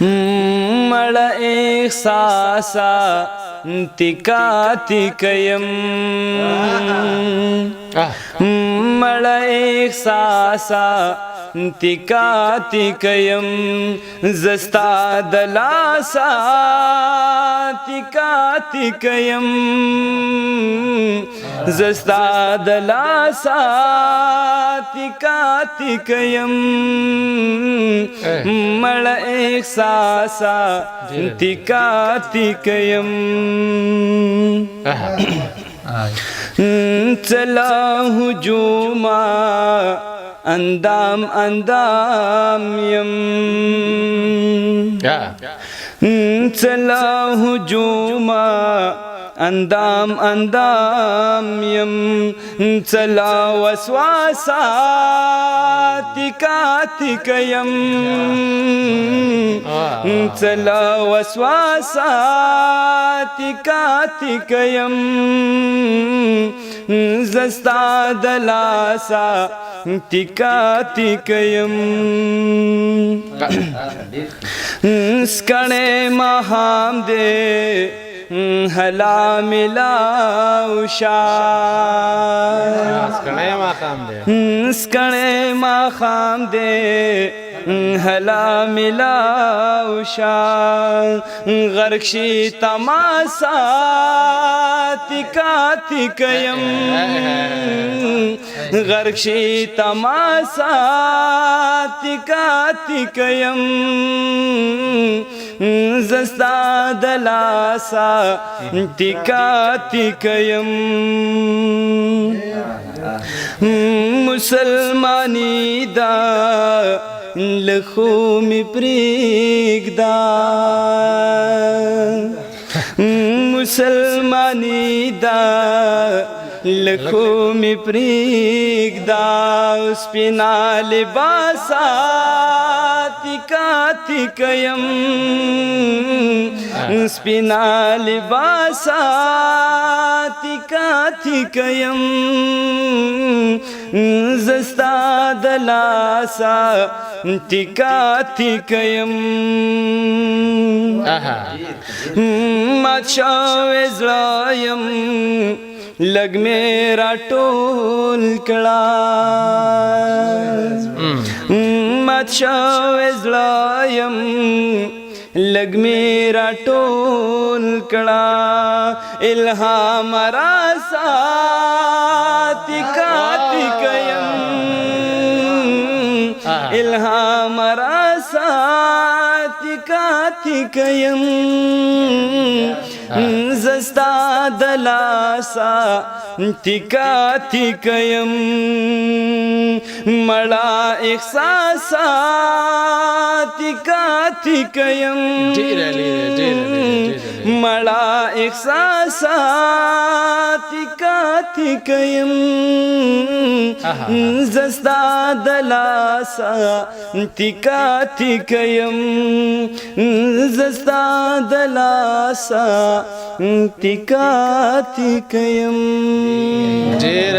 مړه احساسا تکا تکیم مړه احساسا تکا تکیم زستا دلاسا تکا تکیم زستا دلاسا تکا تکیم مړه احساسا تکا تکیم چلا ہجوما اندام اندام یم چلا ہجوما اندام اندام یم چلا وسواسا تکا تکیم چلا وسواسا تکا تکیم زستا دلاسا تکا تکیم سکڑے مہام دے ہلا ملاوشا سکڑے مہام دے ہلا ملاوشا غرقشی تماسا تکا تکیم غرقشی تماسا تکا تکیم زستا دلاسا تکا تکیم مسلمانی دا لخو می پریگدا مسلمانی دا لخو می پریگدا سپینا لباسا تکا تکیم سپینا لباسا تکا تکیم زستا دلاسا تکا تکیم مات شوی زړایم لږ مې راټول کړه مات شوی زړایم لږ مې راټول کړه الهام راسا تکا تکیم الهام راسا تکا تکیم زستا دلاسا تکا تکیم مړه احساسا تکا تکیم مړه احساسا تکا تکیم زستا دلاسا تکا تکیم زستا دلاسا تکا تکیم ډېر